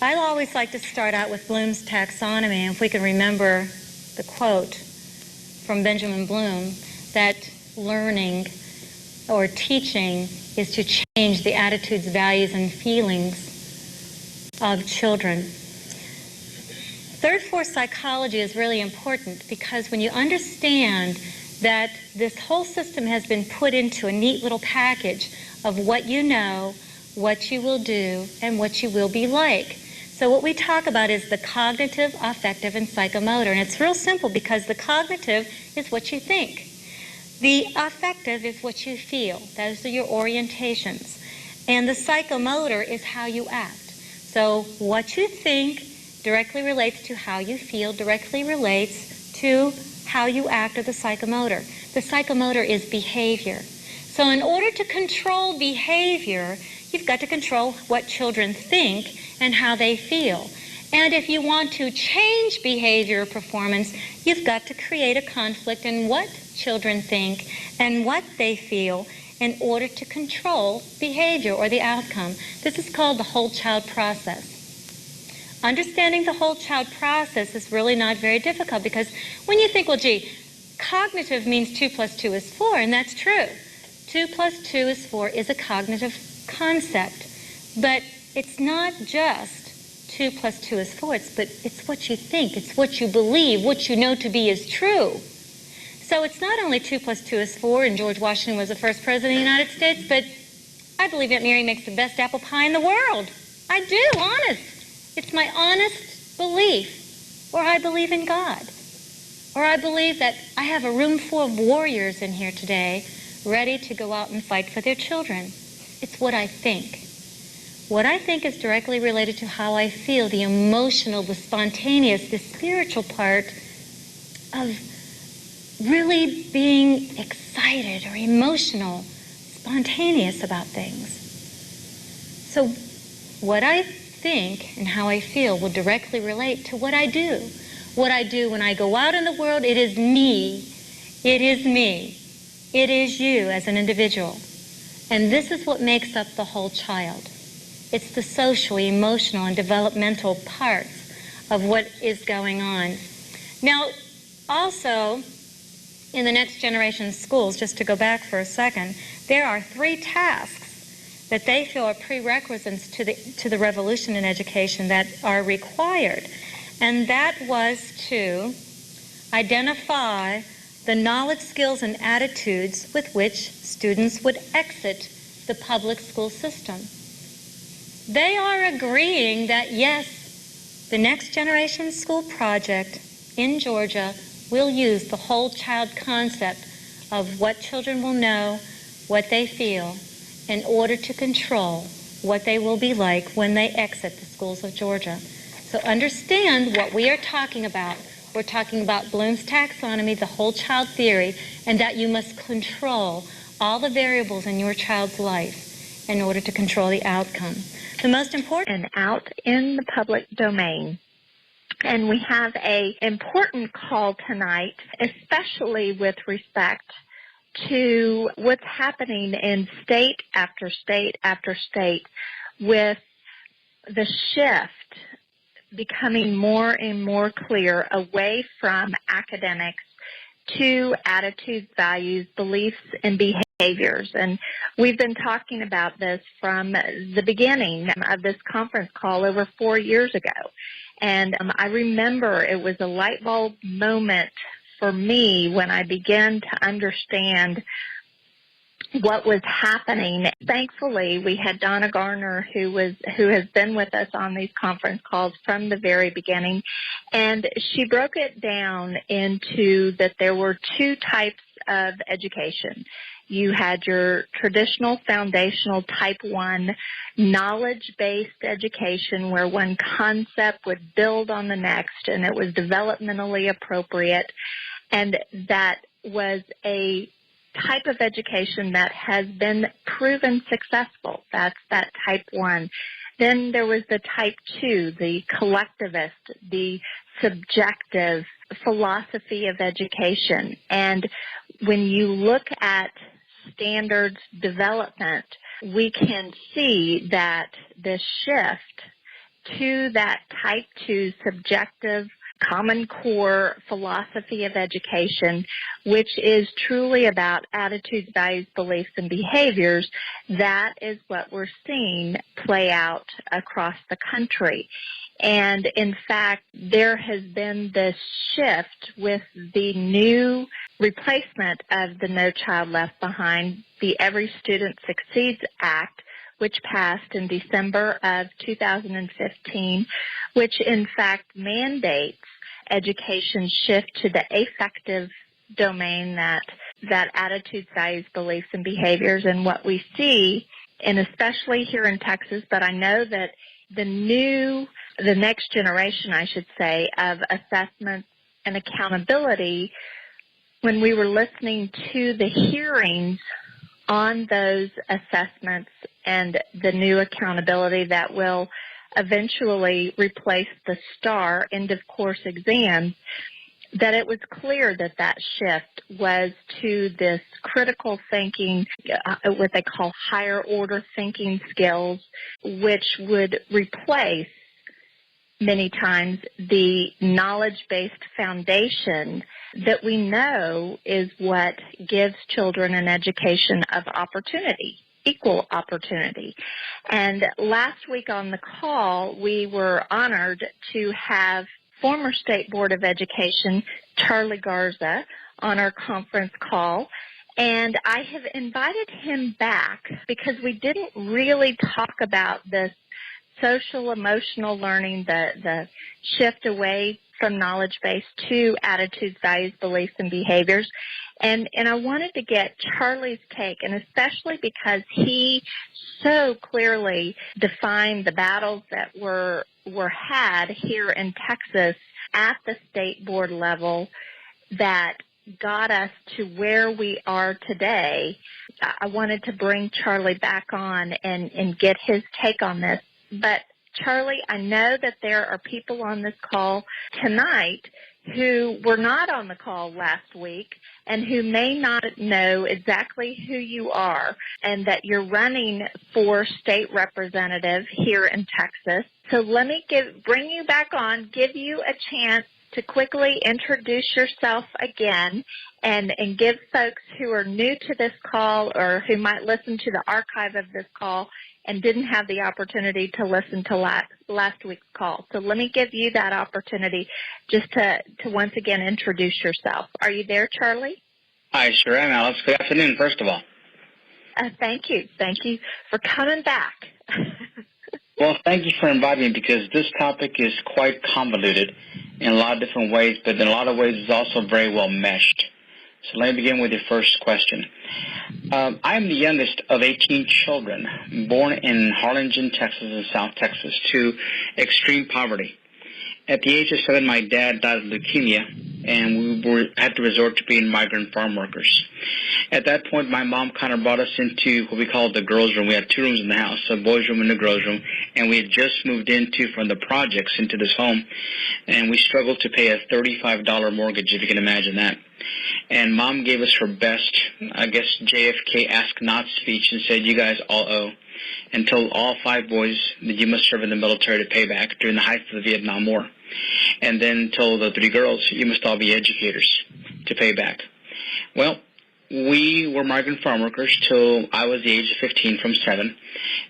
I always like to start out with Bloom's taxonomy, if we can remember the quote from Benjamin Bloom, that learning or teaching is to change the attitudes, values, and feelings of children. Third force psychology is really important because when you understand that this whole system has been put into a neat little package of what you know, what you will do, and what you will be like. So what we talk about is the cognitive, affective, and psychomotor. And it's real simple because the cognitive is what you think. The affective is what you feel. Those are your orientations. And the psychomotor is how you act. So what you think directly relates to how you feel, directly relates to how you act, or the psychomotor. The psychomotor is behavior. So in order to control behavior, you've got to control what children think and how they feel. And if you want to change behavior or performance, you've got to create a conflict in what children think and what they feel in order to control behavior or the outcome. This is called the whole child process. Understanding the whole child process is really not very difficult because when you think, well, gee, cognitive means 2 plus 2 is 4, and that's true. 2 plus 2 is 4 is a cognitive concept. But it's not just 2 plus 2 is 4, but it's what you think, it's what you believe, what you know to be is true. So it's not only 2 plus 2 is 4, and George Washington was the first president of the United States, but I believe Aunt Mary makes the best apple pie in the world. I do, honest. It's my honest belief, or I believe in God, or I believe that I have a room full of warriors in here today ready to go out and fight for their children. It's what I think. What I think is directly related to how I feel, the emotional, the spontaneous, the spiritual part of really being excited or emotional, spontaneous about things. So what I think and how I feel will directly relate to what I do. What I do when I go out in the world, it is me. It is me. It is you as an individual. And this is what makes up the whole child. It's the social, emotional, and developmental parts of what is going on. Now, also, in the next generation schools, just to go back for a second, there are 3 tasks that they feel are prerequisites to the revolution in education that are required. And that was to identify the knowledge, skills, and attitudes with which students would exit the public school system. They are agreeing that, yes, the Next Generation School Project in Georgia will use the whole child concept of what children will know, what they feel, in order to control what they will be like when they exit the schools of Georgia. So understand what we are talking about. We're talking about Bloom's taxonomy, the whole child theory, and that you must control all the variables in your child's life in order to control the outcome. The most important... And out in the public domain. And we have an important call tonight, especially with respect to what's happening in state after state after state, with the shift becoming more and more clear away from academics to attitudes, values, beliefs, and behaviors. And we've been talking about this from the beginning of this conference call over 4 years ago. And I remember it was a light bulb moment for me when I began to understand what was happening. Thankfully, we had Donna Garner, who has been with us on these conference calls from the very beginning, and she broke it down into that there were 2 types of education. You had your traditional foundational type 1 knowledge-based education where one concept would build on the next and it was developmentally appropriate, and that was a type of education that has been proven successful. That's that type 1. Then there was the type 2, the collectivist, the subjective philosophy of education. And when you look at standards development, we can see that this shift to that type 2 subjective Common Core philosophy of education, which is truly about attitudes, values, beliefs, and behaviors. That is what we're seeing play out across the country. And in fact, there has been this shift with the new replacement of the No Child Left Behind, the Every Student Succeeds Act, which passed in December of 2015, which in fact mandates education shift to the affective domain, that attitudes, values, beliefs, and behaviors. And what we see, and especially here in Texas, but I know that the next generation, I should say, of assessments and accountability, when we were listening to the hearings on those assessments and the new accountability that will eventually replace the STAR end-of-course exam, that it was clear that that shift was to this critical thinking, what they call higher-order thinking skills, which would replace many times the knowledge-based foundation that we know is what gives children an education of opportunity, equal opportunity. And last week on the call, we were honored to have former State Board of Education Charlie Garza on our conference call. And I have invited him back because we didn't really talk about this social emotional learning, the shift away from knowledge-based to attitudes, values, beliefs, and behaviors. And I wanted to get Charlie's take, and especially because he so clearly defined the battles that were had here in Texas at the state board level that got us to where we are today. I wanted to bring Charlie back on and get his take on this. But Charlie, I know that there are people on this call tonight who were not on the call last week and who may not know exactly who you are, and that you're running for state representative here in Texas. So let me bring you back on, give you a chance to quickly introduce yourself again and give folks who are new to this call or who might listen to the archive of this call and didn't have the opportunity to listen to last week's call. So let me give you that opportunity just to once again introduce yourself. Are you there, Charlie? I sure am, Alice. Good afternoon, first of all. Thank you. Thank you for coming back. Well, thank you for inviting me because this topic is quite convoluted in a lot of different ways, but in a lot of ways it's also very well meshed. So let me begin with your first question. I am the youngest of 18 children born in Harlingen, Texas, and South Texas, to extreme poverty. At the age of 7, my dad died of leukemia, and we had to resort to being migrant farm workers. At that point, my mom kind of brought us into what we call the girls' room. We had 2 rooms in the house, a boys' room and a girls' room, and we had just moved from the projects into this home, and we struggled to pay a $35 mortgage, if you can imagine that. And Mom gave us her best, I guess, JFK Ask Not speech and said, you guys all owe, and told all 5 boys that you must serve in the military to pay back during the height of the Vietnam War. And then told the 3 girls, you must all be educators to pay back. Well, we were migrant farm workers till I was the age of 15 from 7,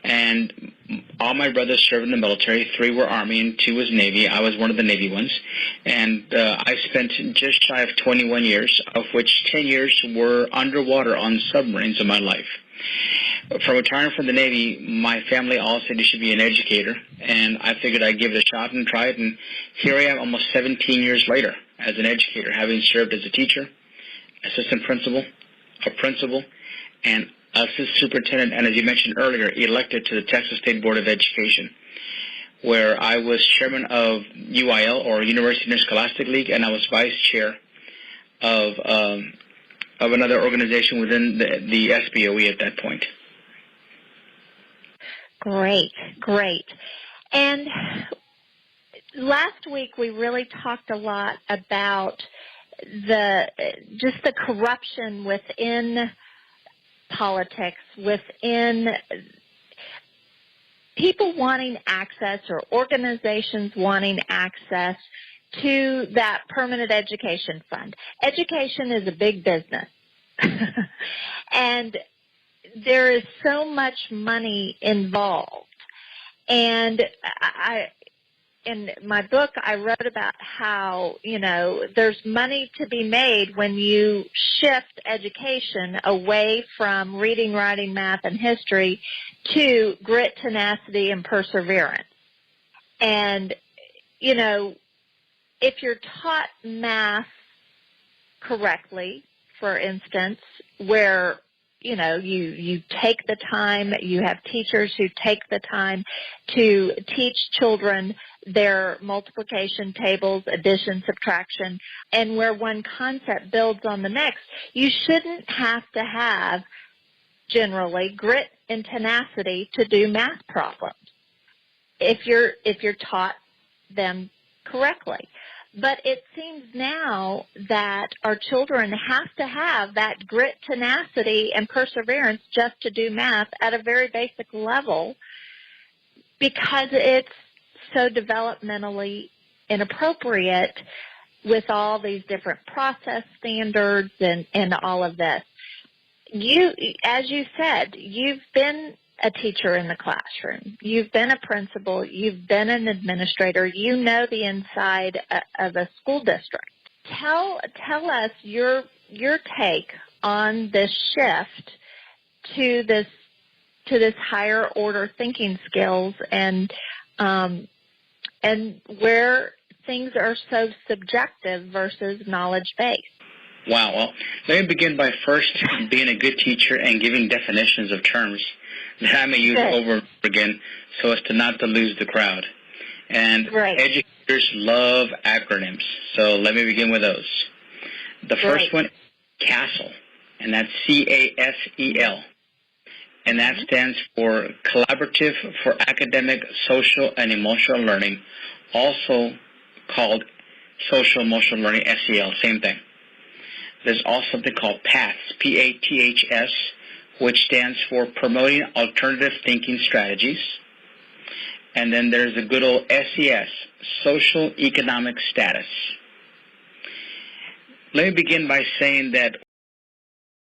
and all my brothers served in the military. 3 were Army and 2 was Navy. I was one of the Navy ones, and I spent just shy of 21 years, of which 10 years were underwater on submarines in my life. From retiring from the Navy, my family all said you should be an educator, and I figured I'd give it a shot and try it, and here I am almost 17 years later as an educator, having served as a teacher, assistant principal, a principal, and assistant superintendent, and as you mentioned earlier, elected to the Texas State Board of Education, where I was chairman of UIL, or University Interscholastic League, and I was vice chair of another organization within the SBOE at that point. Great, great. And last week we really talked a lot about the corruption within politics, within people wanting access or organizations wanting access to that permanent education fund. Education is a big business. And there is so much money involved. And in my book, I wrote about how, there's money to be made when you shift education away from reading, writing, math, and history to grit, tenacity, and perseverance. And, if you're taught math correctly, for instance, where you take the time, you have teachers who take the time to teach children their multiplication tables, addition, subtraction, and where one concept builds on the next. You shouldn't have to have, generally, grit and tenacity to do math problems if you're taught them correctly. But it seems now that our children have to have that grit, tenacity, and perseverance just to do math at a very basic level because it's so developmentally inappropriate with all these different process standards and all of this. As you said, you've been a teacher in the classroom. You've been a principal. You've been an administrator. You know the inside of a school district. Tell us your take on this shift to this higher order thinking skills and where things are so subjective versus knowledge-based. Wow. Well, let me begin by first being a good teacher and giving definitions of terms that I may use over and over again so as to not to lose the crowd. And educators love acronyms, so let me begin with those. The first one, CASEL, and that's C-A-S-E-L. And that stands for Collaborative for Academic, Social, and Emotional Learning, also called Social Emotional Learning, SEL, same thing. There's also something called PATHS, P-A-T-H-S, which stands for Promoting Alternative Thinking Strategies. And then there's the good old SES, Social Economic Status. Let me begin by saying that